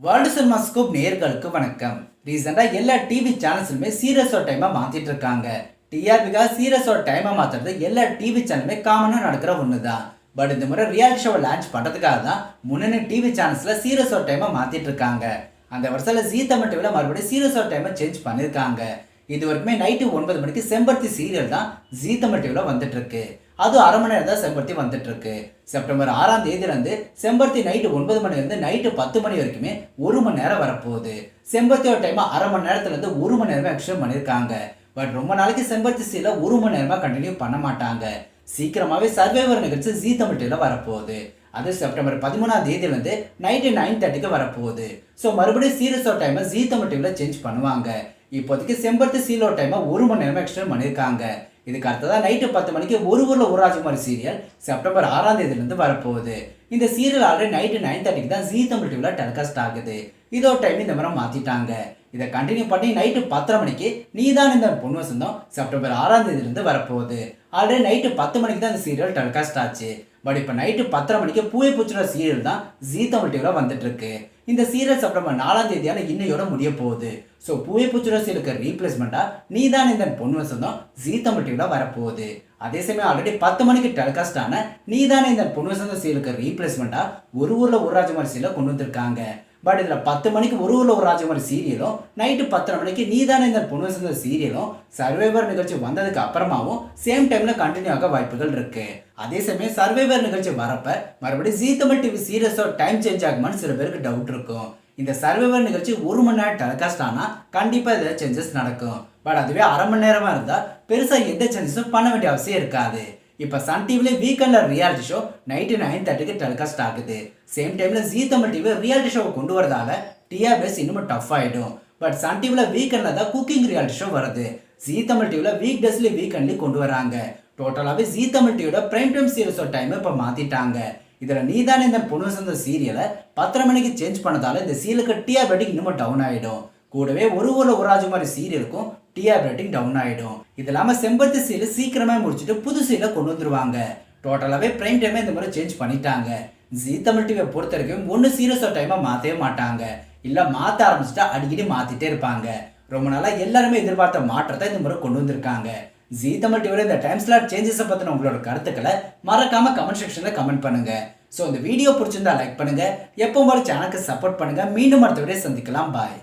World cinemascope நேயர்களுக்கு வணக்கம். ரீசெண்டாக எல்லா டிவி சேனல்ஸுமே சீரியஸோட டைமை மாற்றிட்டு இருக்காங்க. டிஆர்பிக்காக சீரியஸோட டைமை மாற்றுறது எல்லா டிவி சேனலுமே காமனாக நடக்கிற ஒன்று தான். பட் இந்த முறை ரியாலிட்டி ஷோவை லான்ச் பண்ணுறதுக்காக தான் முன்னணி டிவி சேனல்ஸில் சீரியஸோட டைமை மாற்றிட்டு இருக்காங்க. அந்த வருஷத்தில் ஜீ தமிழ் டிவியில் மறுபடியும் சீரியஸோட டைமை சேஞ்ச் பண்ணியிருக்காங்க. இது வரைக்குமே நைட்டு 9 மணிக்கு செம்பருத்தி சீரியல் தான் ஜீ தமிழ் டிவியில் வந்துட்டு இருக்கு. அது அரை மணி நேரம் தான் செம்பருத்தி வந்துட்டு இருக்கு. செப்டம்பர் 6ஆம் தேதியிலிருந்து செம்பருத்தி நைட்டு 9 மணிலேருந்து நைட்டு 10 மணி வரைக்குமே 1 மணி நேரம் வரப்போகுது. செம்பருத்தியோட டைம் அரை மணி நேரத்துலேருந்து 1 மணி நேரமே எக்ஸ்டெண்ட் பண்ணியிருக்காங்க. பட் ரொம்ப நாளைக்கு செம்பருத்தி சீரியலை 1 மணி நேரமாக கண்டினியூ பண்ண மாட்டாங்க. சீக்கிரமாகவே சர்வைவர் நிகழ்ச்சி ஜீ தமிழ் டிவியில் வரப்போகுது. அது செப்டம்பர் 13ஆம் தேதியிலேருந்து நைட்டு 9:30க்கு வரப்போகுது. ஸோ மறுபடியும் சீரியஸோட டைமை ஜீ தமிழ் டிவியில் சேஞ்ச் பண்ணுவாங்க. இப்போதைக்கு செம்பருத்தி சீரியலோட டைமை 1 மணி நேரமாக எக்ஸ்டெண்ட் பண்ணியிருக்காங்க. இதுக்கு அடுத்ததான் நைட்டு 10 மணிக்கு ஒரு ஊரில் ஒரு ராஜகுமாரி சீரியல் செப்டம்பர் 6ஆம் தேதியிலிருந்து வரப்போகுது. இந்த சீரியல் ஆல்ரெடி நைட்டு 9:30க்கு தான் ஜீ தமிழ் டிவியில் டெலிகாஸ்ட் ஆகுது. இதோட டைம் இந்த மாதிரி மாற்றிட்டாங்க. இதை கண்டினியூ பண்ணி நைட்டு 10:30 மணிக்கு நீதான் இந்த பொன் வசந்தம் செப்டம்பர் 6ஆம் தேதியிலிருந்து வரப்போகுது. ஆல்ரெடி நைட்டு 10 மணிக்கு தான் இந்த சீரியல் டெலிகாஸ்ட் ஆச்சு. பட் இப்போ நைட்டு 10:30 மணிக்கு பூவை பூச்சுற சீரியல் தான் ஜீ தமிழ் டிவியில் வந்துட்டு இருக்கு. இந்த சீரியல் செப்டம்பர் 4ஆம் தேதியான இன்னையோட முடிய போகுது. ஸோ பூவை பூச்சுற சீரியலுக்கு ரீப்ளேஸ்மெண்ட்டாக நீதான் இந்த பொன் வசந்தம் ஜீ தமிழ் டிவியில் வரப்போகுது. அதே சமயம் ஆல்ரெடி 10 மணிக்கு டெலிகாஸ்ட் ஆன நீதானே இந்த பொன் வசந்தம் சீரியலுக்கு ரீப்ளேஸ்மெண்ட்டாக ஒரு ஊரில் ஒரு ராஜகுமாரி சீரியலை கொண்டு வந்திருக்காங்க. பட் இதில் 10 மணிக்கு ஒரு ஊரில் ஒரு ராஜகுமாரி சீரியலும் நைட்டு 10:30 மணிக்கு நீதானே இந்த பொன் வசந்தம் சீரியலும் சர்வைவர் நிகழ்ச்சி வந்ததுக்கு அப்புறமாவும் சேம் டைமில் கண்டினியூ ஆக வாய்ப்புகள் இருக்கு. அதே சமயம் சர்வைவர் நிகழ்ச்சி வரப்ப மறுபடியும் ஜீ தமிழ் டிவி சீரியஸோட டைம் சேஞ்ச் ஆகுமான்னு சில பேருக்கு டவுட் இருக்கும். இந்த சர்வைவர் நிகழ்ச்சி 1 மணி நேரம் டெலிகாஸ்ட் ஆனால் கண்டிப்பாக இதில் சேஞ்சஸ் நடக்கும். பட் அதுவே அரை மணி நேரமாக இருந்தால் பெருசாக எந்த சேஞ்சஸும் பண்ண வேண்டிய அவசியம் இருக்காது. இப்போ சன் டிவிலே வீக்கெண்டில் ரியாலிட்டி ஷோ நைட்டு 9:30க்கு டெலிகாஸ்ட் ஆகுது. சேம் டைமில் ஜீ தமிழ் டிவி ரியாலிட்டி ஷோவை கொண்டு வரதால டிஆர்பிஎஸ் இன்னும் டஃப் ஆகிடும். பட் சன் டிவியில் வீக்கெண்டில் தான் குக்கிங் ரியாலிட்டி ஷோ வருது. ஜீ தமிழ் டிவியில் வீக் டேஸ்லேயே வீக்கெண்ட்லேயும் கொண்டு வராங்க. டோட்டலாகவே ஜீ தமிழ் டிவியோட பிரைம் டைம் சீரியஸோட டைமை இப்போ மாற்றிட்டாங்க. இதில் நீதானே இந்த பொன் வசந்தம் சீரியலை 10:30 மணிக்கு சேஞ்ச் பண்ணதால இந்த சீரியலுக்கு டிஆர் ரேட்டிங் இன்னும் டவுன் ஆகிடும். கூடவே ஒரு ஊரில் ஒரு ராஜகுமாரி சீரியலுக்கும் டிஆர் ரேட்டிங் டவுன் ஆகிடும். இது இல்லாமல் செம்பருத்தி சீரியல் சீக்கிரமாக முடிச்சுட்டு புது சீரியலை கொண்டு வந்துருவாங்க. டோட்டலாகவே பிரைம் டைமை இந்த மாதிரி சேஞ்ச் பண்ணிட்டாங்க. ஜீ தமிழ் டிவியை பொறுத்த வரைக்கும் ஒன்று சீரியஸோட டைமை மாற்றவே மாட்டாங்க. இல்லை மாற்ற ஆரம்பிச்சுட்டா அடிக்கடி மாற்றிட்டே இருப்பாங்க. ரொம்ப நாளாக எல்லாருமே எதிர்பார்த்த மாற்றத்தை இந்த முறை கொண்டு வந்திருக்காங்க. ஜீ தமிழ் டிவியில் இந்த டைம் ஸ்லாட் சேஞ்சஸை பற்றின உங்களோட கருத்துக்களை மறக்காமல் கமெண்ட் செக்ஷனில் கமெண்ட் பண்ணுங்க. ஸோ இந்த வீடியோ பிடிச்சிருந்தா லைக் பண்ணுங்க. எப்போ சேனலுக்கு சப்போர்ட் பண்ணுங்க. மீண்டும் அடுத்த வீடியோ சந்திக்கலாம். பாய்.